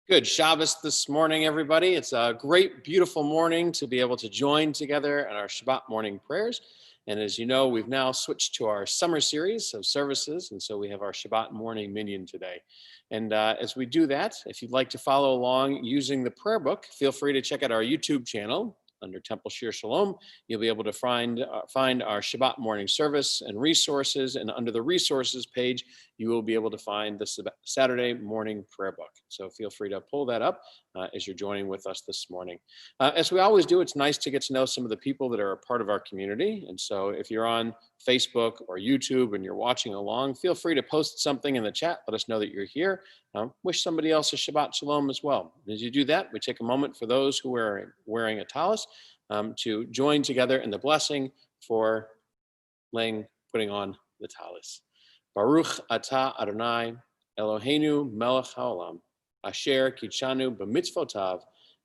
Good Shabbos this morning, everybody. It's a great, beautiful morning to be able to join together in our Shabbat morning prayers. And as you know, we've now switched to our summer series of services. And so we have our Shabbat morning minyan today. And as we do that, if you'd like to follow along using the prayer book, feel free to check out our YouTube channel. Under Temple Shir Shalom, you'll be able to find our Shabbat morning service and resources. And under the resources page, you will be able to find the Saturday morning prayer book. So feel free to pull that up as you're joining with us this morning. As we always do, it's nice to get to know some of the people that are a part of our community. And so if you're on Facebook or YouTube and you're watching along, feel free to post something in the chat. Let us know that you're here. Wish somebody else a Shabbat Shalom as well. As you do that, we take a moment for those who are wearing a talis to join together in the blessing for putting on the talis. Baruch atah Adonai Eloheinu melech haolam asher kitshanu b'mitzvotav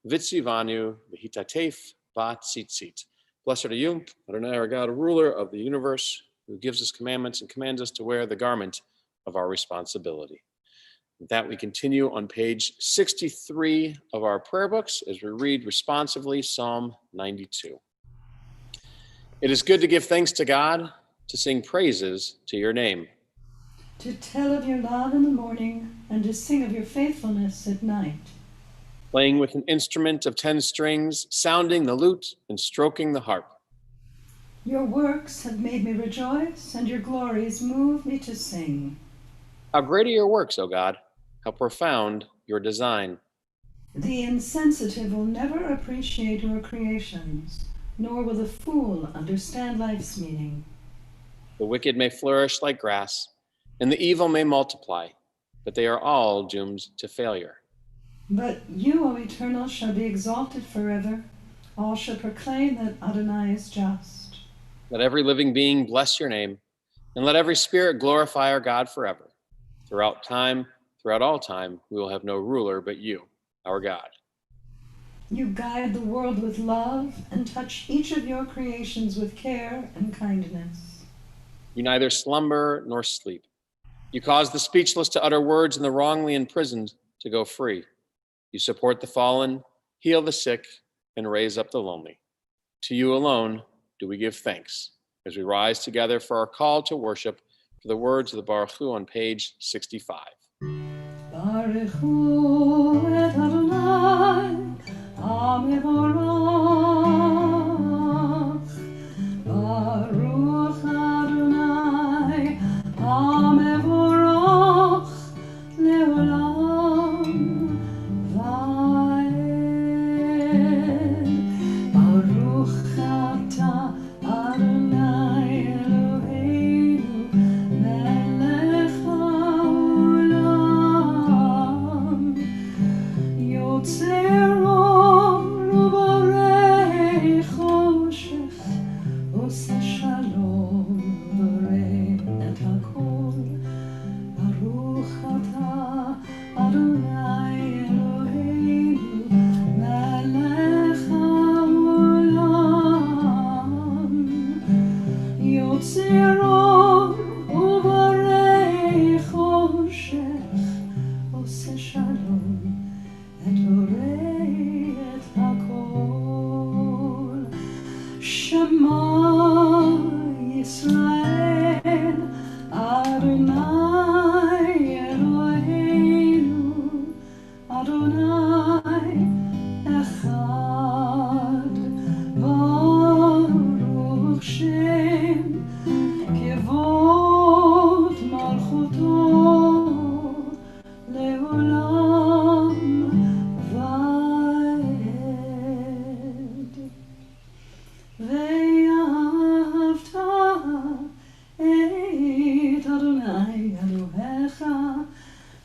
v'tzivanu v'hitatef b'tzitzit. Blessed are you, Adonai, our God, ruler of the universe, who gives us commandments and commands us to wear the garment of our responsibility. With that, we continue on page 63 of our prayer books as we read responsively Psalm 92. It is good to give thanks to God, to sing praises to your name. To tell of your love in the morning and to sing of your faithfulness at night. Playing with an instrument of 10 strings, sounding the lute and stroking the harp. Your works have made me rejoice, and your glories move me to sing. How great are your works, O God! How profound your design. The insensitive will never appreciate your creations, nor will the fool understand life's meaning. The wicked may flourish like grass, and the evil may multiply, but they are all doomed to failure. But you, O Eternal, shall be exalted forever. All shall proclaim that Adonai is just. Let every living being bless your name, and let every spirit glorify our God forever. Throughout all time, we will have no ruler but you, our God. You guide the world with love and touch each of your creations with care and kindness. You neither slumber nor sleep. You cause the speechless to utter words and the wrongly imprisoned to go free. You support the fallen, heal the sick, and raise up the lonely. To you alone do we give thanks as we rise together for our call to worship for the words of the Baruch Hu on page 65. Baruch Hu et Adonai, HaMevorach. Baruch Adonai, HaMevorach, Leolam Vaed. Baruch atah Adonai Eloheinu, melech haolam. Yotzer or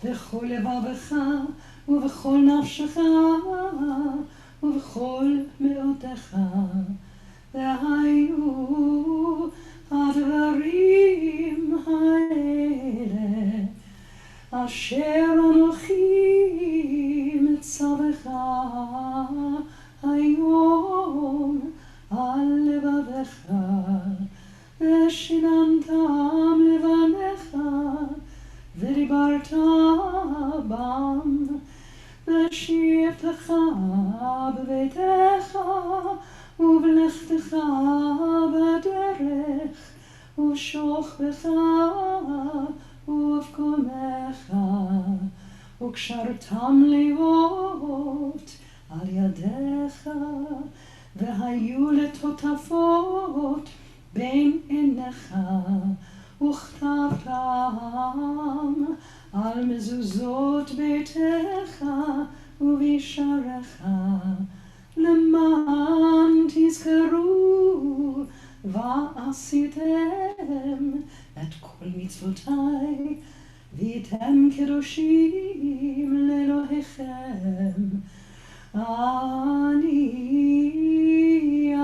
בכל לבבך ובכל נפשך ובכל מאודך. והיו הדברים האלה אשר אנוכי מצווך היום על לבבך, ושיננתם לבניך ודיברת בם, בשבתך בביתך ובלכתך בדרך ובשוכבך ובקומך, וקשרתם להיות על ידיך, והיו לטוטפות בין עיניך, וכתבתם על מזוזות ביתך ובשעריך, למען תזכרו ועשיתם את כל מצוותיי, והייתם קדושים לאלוהיכם. אני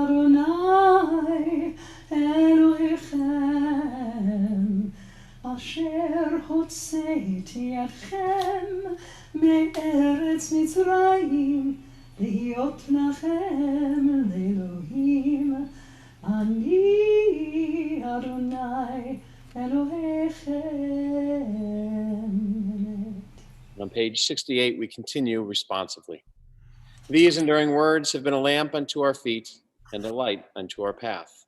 אדוני אלוהיכם, אשר הוצאתי אתכם מארץ מצרים, להיות לכם לאלוהים. אני אדוני אלוהיכם. On page 68, we continue responsively. These enduring words have been a lamp unto our feet and a light unto our path.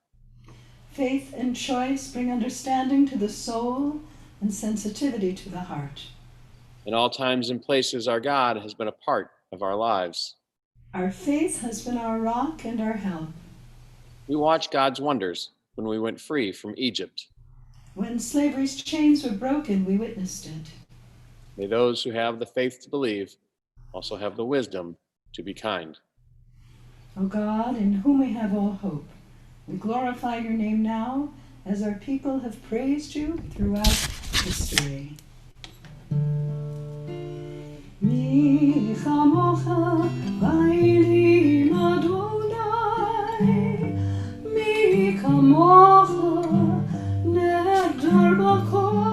Faith and choice bring understanding to the soul and sensitivity to the heart. In all times and places, our God has been a part of our lives. Our faith has been our rock and our help. We watched God's wonders when we went free from Egypt. When slavery's chains were broken, we witnessed it. May those who have the faith to believe also have the wisdom to be kind. O God, in whom we have all hope, we glorify your name now as our people have praised you throughout history. Mi chamocha va'elim Adonai, mi kamocha nehadar b'kodesh,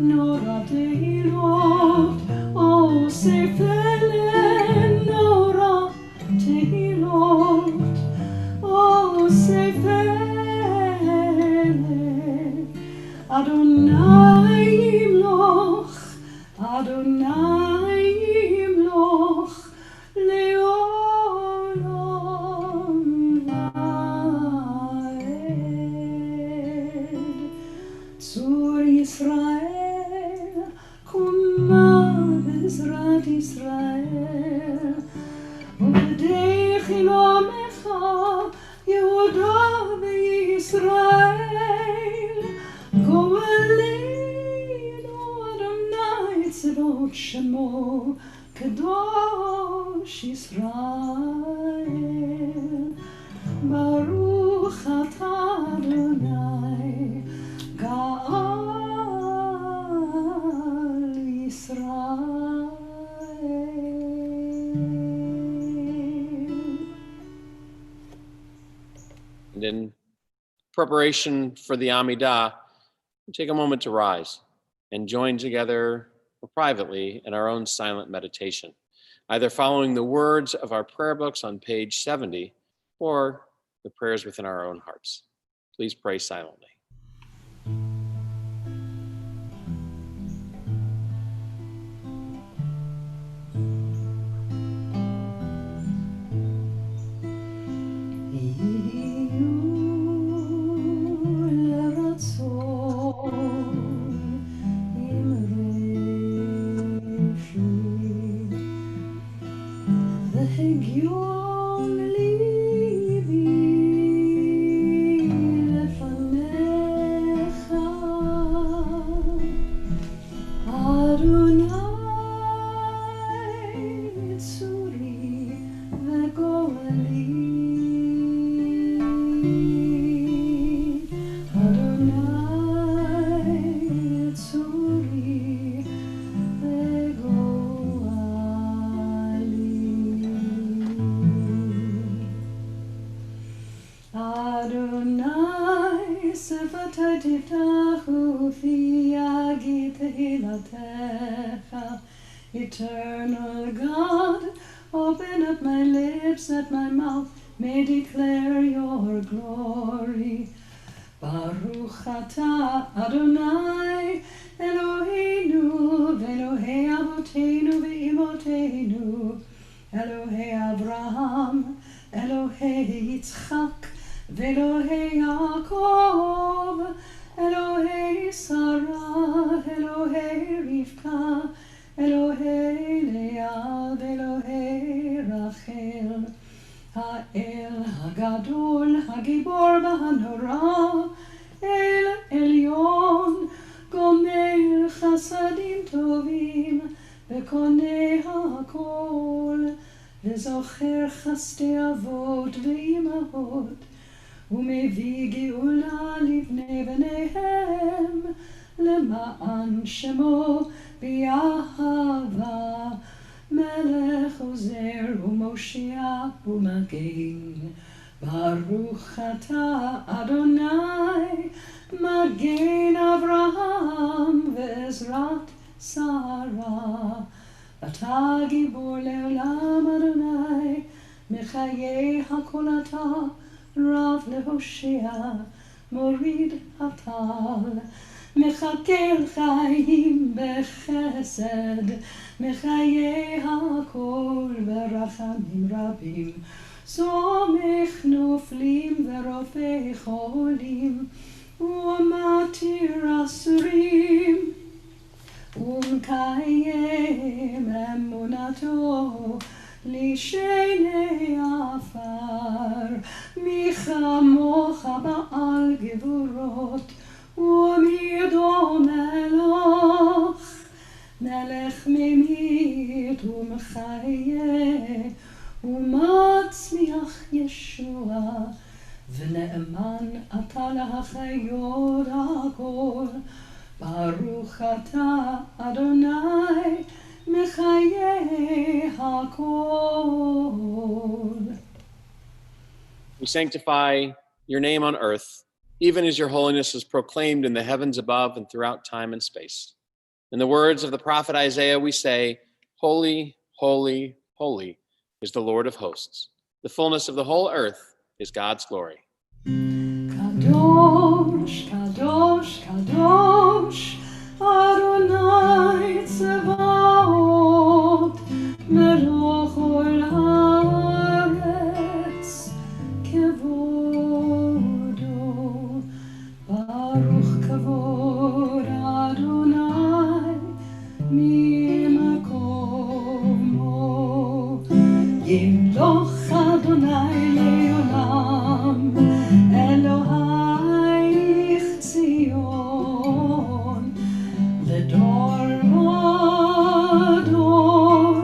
nora tehilot osef elen, nora tehilot osef elen. Adonai yimloch, Adonai yimloch le'olam va'ed. Tzur Yisrael, kuma b'ezrat Yisrael, ובדרך חלומך יהודה וישראל, גואלנו אדוני צבאות שמו, קדוש ישראל. ברוך אתה אדוני גאל ישראל. And in preparation for the Amidah, we take a moment to rise and join together or privately in our own silent meditation, either following the words of our prayer books on page 70 or the prayers within our own hearts. Please pray silently. יפתחו פי יגיד תהילתך. Eternal God, open up my lips that my mouth may declare your glory. Baruch atah Adonai Eloheinu v'Elohei Avoteinu v'Imoteinu, Elohei Abraham, Elohei Yitzchak, v'Elohei Yaakov, Elohei Sarah, Elohei Rivka, Elohei Leah, v'Elohei Rachel. האל הגדול, הגיבור והנורא, אל עליון, גומל חסדים טובים, וקונה הכל, וזוכר חסדי אבות ואימהות, ומביא גאולה לבני בניהם, למען שמו באהבה. מלך עוזר ומושיע ומגן, ברוך אתה אדוני, מגן אברהם ועזרת שרה. אתה גיבור לעולם אדוני, מחיי הכל אתה, רב להושיע, מוריד הטל. מחכה חיים בחסד, מחיי הכל ברחמים רבים, סומך נופלים ורופא חולים, ומתיר אסורים, ומקיים אמונתו לשני עפר. מי כמוך בעל גבורות, ומי דומה לך, מלך ממית ומחיה, ומצמיח ישוע, ונאמן אתה להחיות הכל. ברוך אתה אדוני, מחיי הכל. We sanctify your name on earth, even as your holiness is proclaimed in the heavens above and throughout time and space. In the words of the prophet Isaiah, we say, holy, holy, holy is the Lord of hosts. The fullness of the whole earth is God's glory. Kadosh, Kadosh, Kadosh, Adonai Tzevaot, Melech ol haaretz, Kevodo. Baruch kavod Adonai, mimakomo. Yimloch Adonai leolam, Elohai Zion, ledor vador,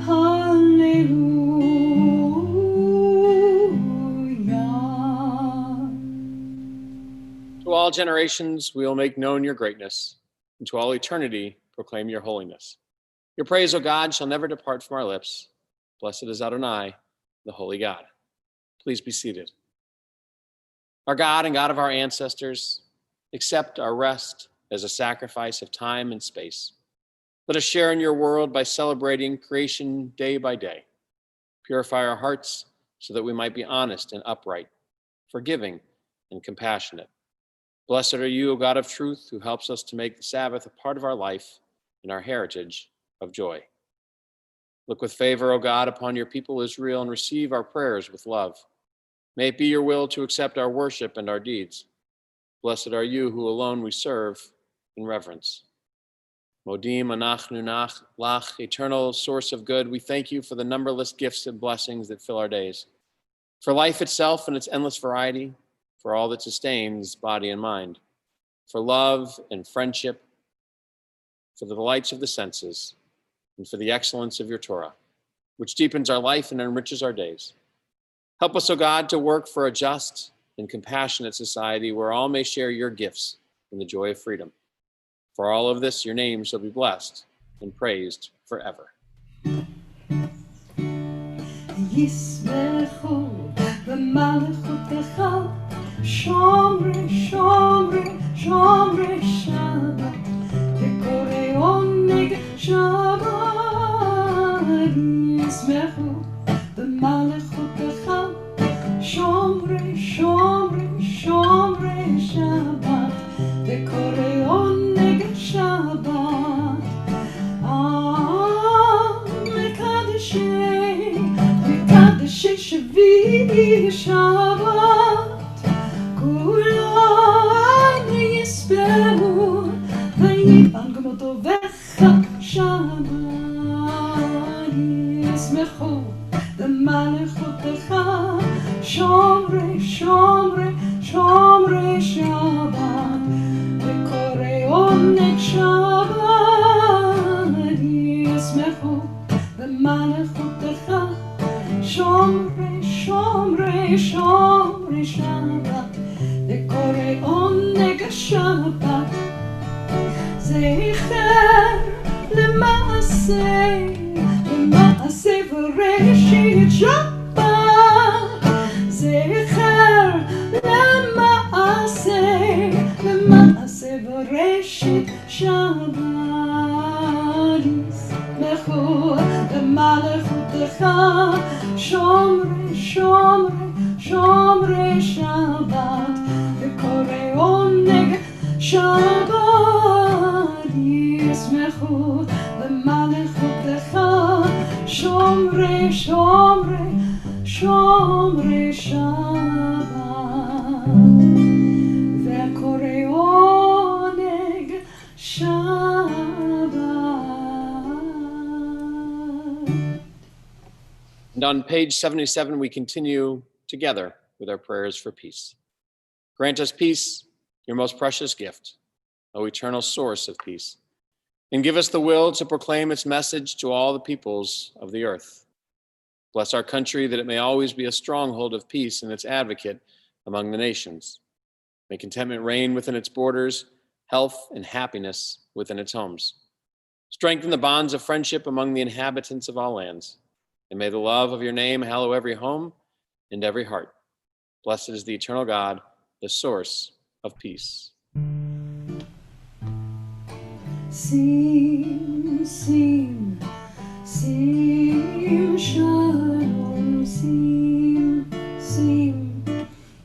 hallelujah. To all generations, we will make known your greatness, and to all eternity, proclaim your holiness. Your praise, O God, shall never depart from our lips. Blessed is Adonai, the holy God. Please be seated. Our God and God of our ancestors, accept our rest as a sacrifice of time and space. Let us share in your world by celebrating creation day by day. Purify our hearts so that we might be honest and upright, forgiving and compassionate. Blessed are you, O God of truth, who helps us to make the Sabbath a part of our life and our heritage of joy. Look with favor, O God, upon your people Israel, and receive our prayers with love. May it be your will to accept our worship and our deeds. Blessed are you, who alone we serve in reverence. Modim anachnu lach, eternal source of good, we thank you for the numberless gifts and blessings that fill our days, for life itself and its endless variety, for all that sustains body and mind, for love and friendship, for the delights of the senses, and for the excellence of your Torah, which deepens our life and enriches our days. Help us, O God, to work for a just and compassionate society where all may share your gifts in the joy of freedom. For all of this, your name shall be blessed and praised forever. ישמחו במלכותך, Shomre, shomre, shomre Shabbat, dekore oneg Shabbat, yismechu b'malechutecha. Shomre, shomre, shomre Shabbat, dekore oneg Shabbat. Mekadeshei, mekadeshei shvi Shabbat. Kulan yispehu, v'yipan gmotovecha Shabbat. Yismechu b'malechutecha. Shomre, shomre, shomre Shabbat, dekore oneg Shabbat. Yismechu b'malechutecha. Shomre, shomre, shomre Shabbat, dekore oneg Shabbat. Zecher למעשה בראשית שבת. זכר למעשה בראשית שבת. ישמחו במלכותך. שומרי שומרי שומרי שבת, וקורא עונג שבת. ישמחו במלכותך. שומרי שומרי שומרי שבת, וקורא עונג שבת. And on page 77, we continue together with our prayers for peace. Grant us peace, your most precious gift, O eternal source of peace, and give us the will to proclaim its message to all the peoples of the earth. Bless our country that it may always be a stronghold of peace and its advocate among the nations. May contentment reign within its borders, health and happiness within its homes. Strengthen the bonds of friendship among the inhabitants of all lands. And may the love of your name hallow every home and every heart. Blessed is the eternal God, the source of peace. Sim, sim, sim, shalom, sim, sim,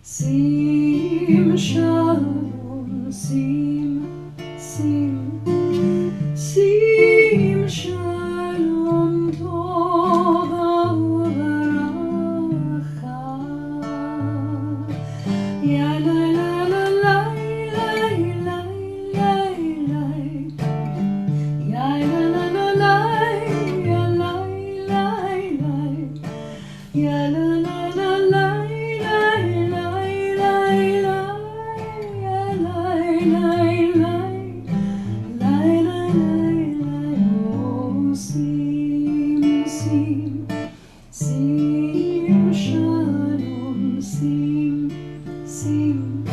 sim, shalom, sim, sim, sim, shalom, tova uveracha. Ya la la la la la la la la. Ya la la la la, ya la la la, ya la la la la, la la la la, ya la la la, la la la. Oh, sim, sim, sim, shalom, sim, sim,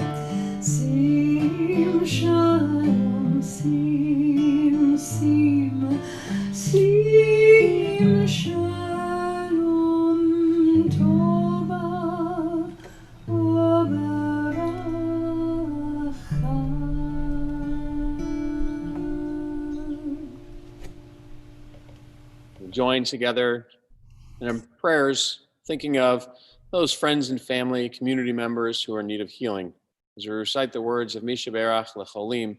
sim, shalom, sim, sim, sim, shalom, tova uveracha. We'll join together in our prayers, thinking of those friends and family, community members who are in need of healing. As we recite the words of Mishaberach Lecholim,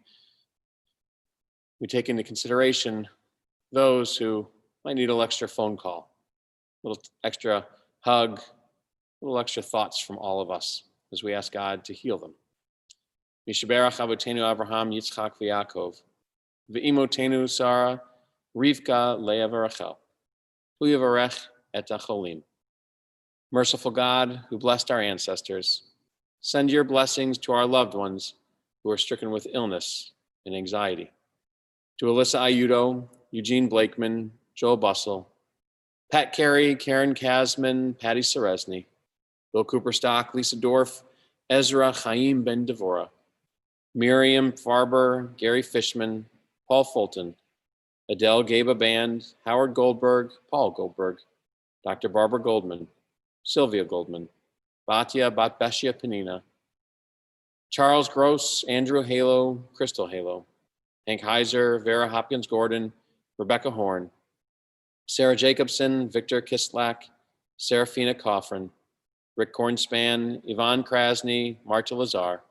we take into consideration those who might need a little extra phone call, a little extra hug, a little extra thoughts from all of us as we ask God to heal them. Mishaberach Avotenu Avraham, Yitzchak, v'Yaakov, v'imotenu Sarah, Rivka, Leah, v'Rachel, hu yavarech et acholim. Merciful God, who blessed our ancestors, send your blessings to our loved ones who are stricken with illness and anxiety. To Alyssa Ayudo, Eugene Blakeman, Joel Bussell, Pat Carey, Karen Kasman, Patty Seresny, Bill Cooperstock, Lisa Dorff, Ezra Chaim Ben Devora, Miriam Farber, Gary Fishman, Paul Fulton, Adele Gaba Band, Howard Goldberg, Paul Goldberg, Dr. Barbara Goldman, Sylvia Goldman, Batya Batbeshia Panina, Charles Gross, Andrew Halo, Crystal Halo, Hank Heiser, Vera Hopkins Gordon, Rebecca Horn, Sarah Jacobson, Victor Kistlak, Serafina Coffrin, Rick Kornspan, Yvonne Krasny, Marta Lazar,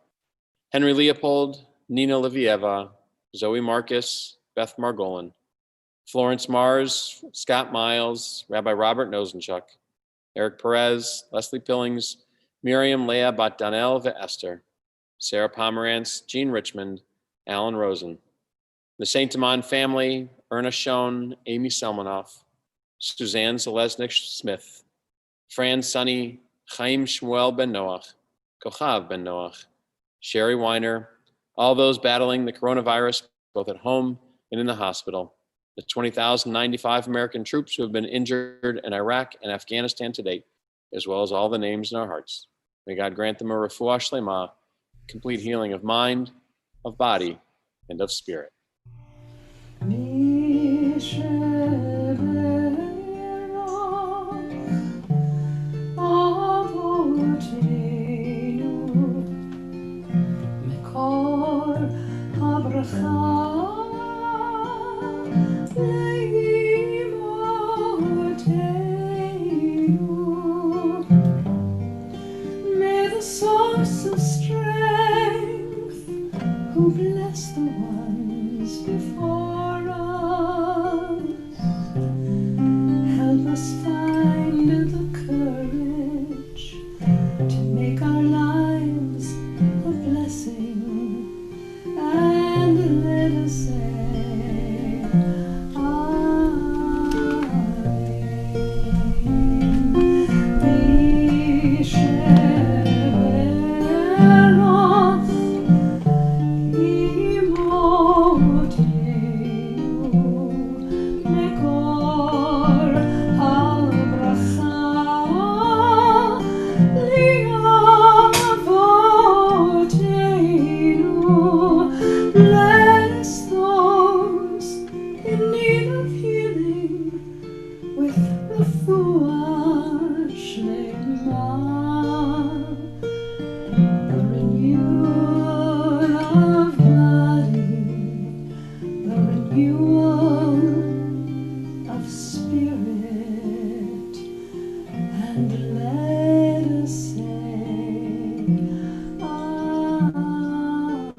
Henry Leopold, Nina Livieva, Zoe Marcus, Beth Margolin, Florence Mars, Scott Miles, Rabbi Robert Nosenchuk, Eric Perez, Leslie Pillings, Miriam Leah Batdanel Esther, Sarah Pomerantz, Jean Richmond, Alan Rosen, the Saint Amand family, Erna Schoen, Amy Selmanoff, Suzanne Zelesnik Smith, Fran Sunny, Chaim Shmuel Ben Noach, Kochav Ben Noach, Sherry Weiner, all those battling the coronavirus both at home and in the hospital, the 20,095 American troops who have been injured in Iraq and Afghanistan to date, as well as all the names in our hearts. May God grant them a refuah shlema, complete healing of mind, of body, and of spirit. May the source of strength, who bless the ones before us, help us find the courage to make our lives a blessing, and let us say, Amen. We share off bless those in need of healing with refuah shlema, the renewal of body, the renewal of spirit, and let us say, Amen.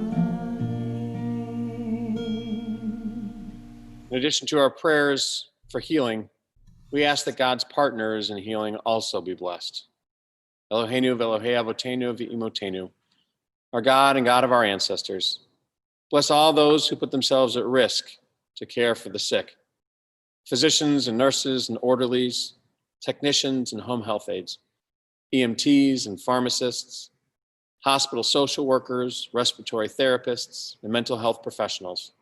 In addition to our prayers for healing, we ask that God's partners in healing also be blessed. Eloheinu v'Elohei avotenu v'imotenu, our God and God of our ancestors, bless all those who put themselves at risk to care for the sick, physicians and nurses and orderlies, technicians and home health aides, EMTs and pharmacists, hospital social workers, respiratory therapists, and mental health professionals.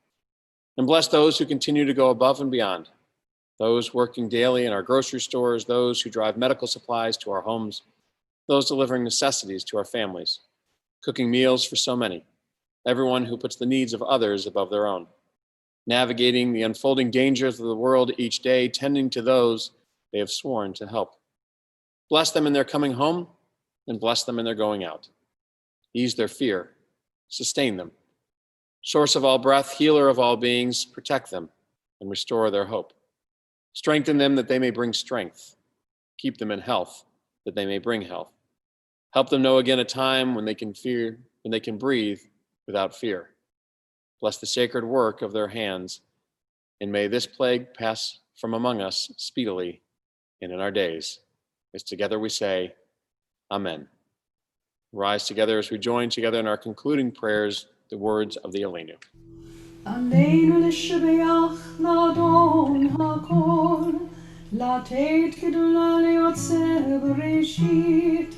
And bless those who continue to go above and beyond, those working daily in our grocery stores, those who drive medical supplies to our homes, those delivering necessities to our families, cooking meals for so many, everyone who puts the needs of others above their own, navigating the unfolding dangers of the world each day, tending to those they have sworn to help. Bless them in their coming home and bless them in their going out. Ease their fear, sustain them. Source of all breath, healer of all beings, protect them and restore their hope. Strengthen them that they may bring strength. Keep them in health that they may bring health. Help them know again a time when they can breathe without fear. Bless the sacred work of their hands, and may this plague pass from among us speedily and in our days. As together we say, Amen. Rise together as we join together in our concluding prayers, the words of the Aleinu. Aleinu l'shabeach l'adon hakol, לתת גדולה ליוצר בראשית,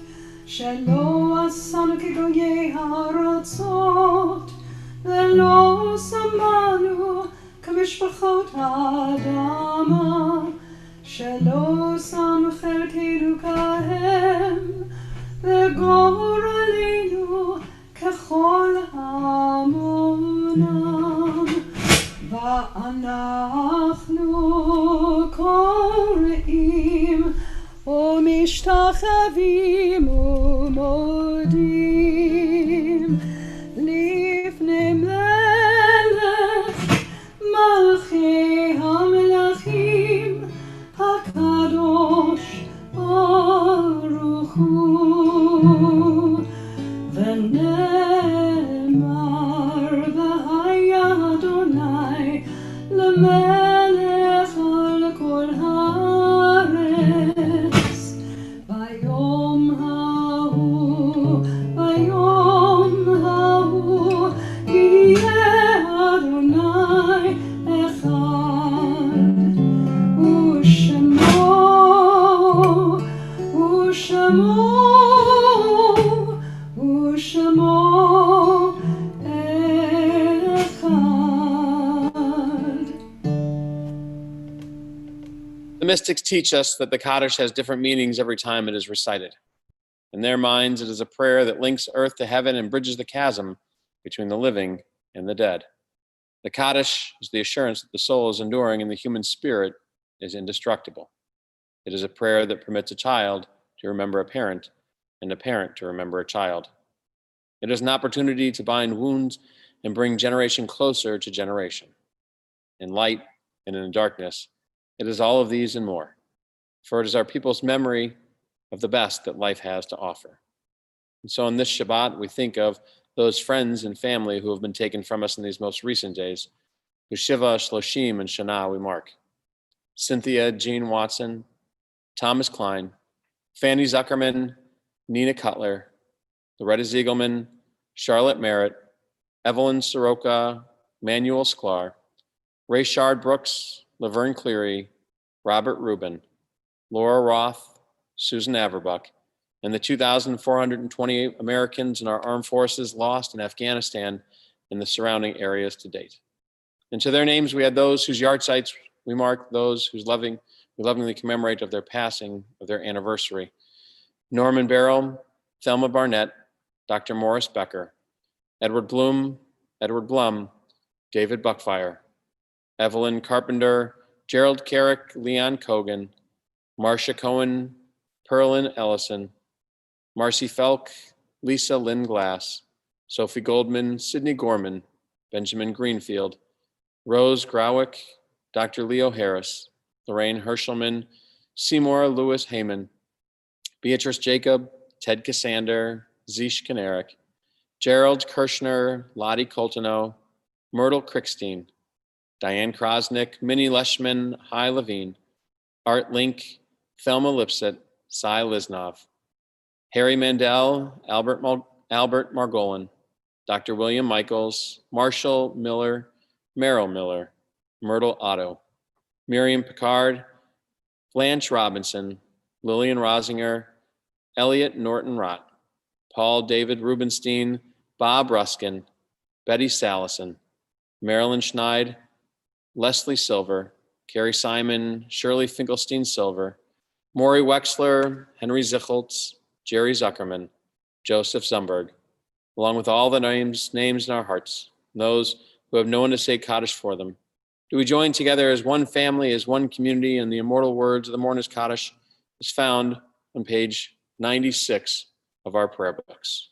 שלא עשנו כגויי הארצות, ולא שמנו כמשפחות האדמה, שלא שם חלקנו כהם, וגורלנו ככל המונם. ואנחנו קוראים ומשתחווים ומודים mystics teach us that the Kaddish has different meanings every time it is recited. In their minds, it is a prayer that links earth to heaven and bridges the chasm between the living and the dead. The Kaddish is the assurance that the soul is enduring and the human spirit is indestructible. It is a prayer that permits a child to remember a parent and a parent to remember a child. It is an opportunity to bind wounds and bring generation closer to generation. In light and in darkness, it is all of these and more, for it is our people's memory of the best that life has to offer. And so on this Shabbat, we think of those friends and family who have been taken from us in these most recent days, whose Shiva, Shloshim, and Shana we mark. Cynthia Jean Watson, Thomas Klein, Fanny Zuckerman, Nina Cutler, Loretta Ziegelman, Charlotte Merritt, Evelyn Soroka, Manuel Sklar, Ray Shard Brooks, Laverne Cleary, Robert Rubin, Laura Roth, Susan Averbuck, and the 2,428 Americans in our armed forces lost in Afghanistan and the surrounding areas to date. And to their names, we add those whose yard sites we mark, those whose we lovingly commemorate of their passing, of their anniversary. Norman Barrow, Thelma Barnett, Dr. Morris Becker, Edward Blum, David Buckfire, Evelyn Carpenter, Gerald Carrick, Leon Cogan, Marcia Cohen, Perlin Ellison, Marcy Felk, Lisa Lynn Glass, Sophie Goldman, Sidney Gorman, Benjamin Greenfield, Rose Growick, Dr. Leo Harris, Lorraine Herschelman, Seymour Lewis Heyman, Beatrice Jacob, Ted Cassander, Zish Kanarik, Gerald Kirshner, Lottie Coltono, Myrtle Crickstein, Diane Krosnick, Minnie Leishman, Hi Levine, Art Link, Thelma Lipset, Cy Lisnov, Harry Mandel, Albert Margolin, Dr. William Michaels, Marshall Miller, Merrill Miller, Myrtle Otto, Miriam Picard, Blanche Robinson, Lillian Rosinger, Elliot Norton Rott, Paul David Rubenstein, Bob Ruskin, Betty Salison, Marilyn Schneid, Leslie Silver, Carrie Simon, Shirley Finkelstein Silver, Maury Wexler, Henry Zicholtz, Jerry Zuckerman, Joseph Zumberg, along with all the names in our hearts, and those who have no one to say Kaddish for them. Do we join together as one family, as one community, and the immortal words of the Mourner's Kaddish is found on page 96 of our prayer books.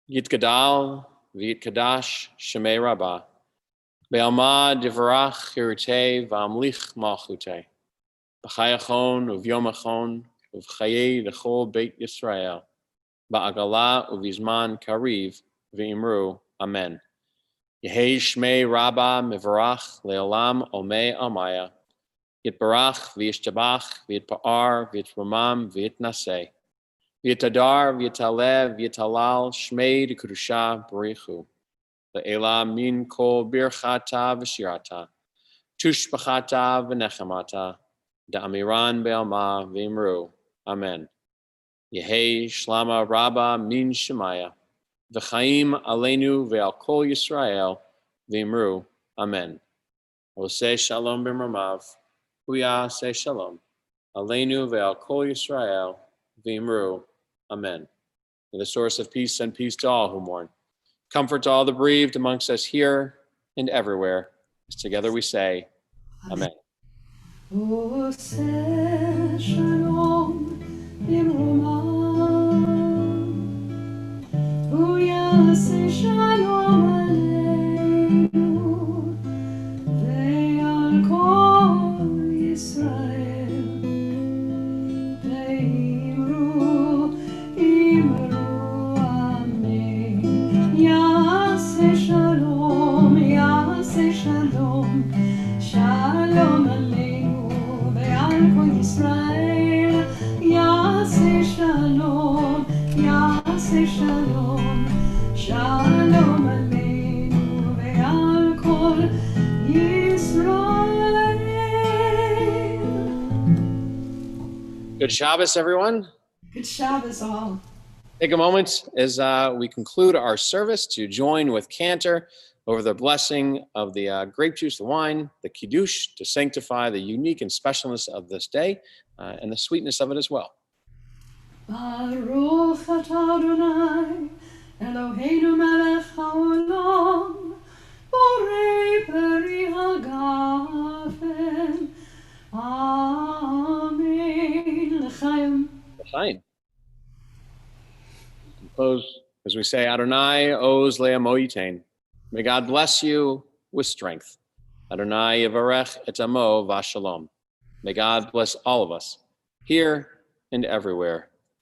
Yit Gadal, V'yit Kadash, Shemei Rabbah, Be'alma Divrach Hirutei V'amlich Malchutei, B'chayachon Uv'yomachon Uv'chayei L'chol Beit Yisrael, Ba'agala Uv'izman Kariv V'imru, Amen. Yehei Shmei Rabbah Mivarach Le'olam Omei Amaya, Yitbarach V'yishtabach V'yitpa'ar V'yitramam V'yitnaseh, V'yitadar V'yitaleh V'yitalal Shmei D'Kedusha B'richu, Le'ela Min Kol Birchata V'shirata, Tushbachata V'nechamata, Da'amiran Be'alma V'imru, Amen. Yehei Shlama Rabbah Min Shemaya, V'chaim Aleinu Ve'al Kol Yisrael, V'imru, Amen. Oseh Shalom B'mamav, Huya Seh Shalom, Aleinu Ve'al Kol Yisrael, V'imru, Amen. May the source of peace send peace to all who mourn. Comfort to all the bereaved amongst us here and everywhere. As together we say, Amen. Oseh Shalom B'mamav, Huya Seh Shalom Aleinu Ve'al Kol Yisrael, Ve'imru, Imru, Amen. Yaseh Shalom, Yaseh Shalom, Shalom Aleinu Ve'al Kol Yisrael, Yaseh Shalom, Yaseh Shalom, Shalom Aleinu Ve'al Kol Yisrael. Good Shabbos, everyone. Good Shabbos all. Take a moment as we conclude our service to join with Cantor over the blessing of the grape juice, the wine, the kiddush, to sanctify the unique and specialness of this day and the sweetness of it as well. Baruch atah Adonai, Eloheinu melech haolam, borei peri hagafen. Amen. L'chaim. Fine. Close as we say, Adonai oz le'amo yitain. May God bless you with strength. Adonai yivarech et amo v'shalom. May God bless all of us, here and everywhere,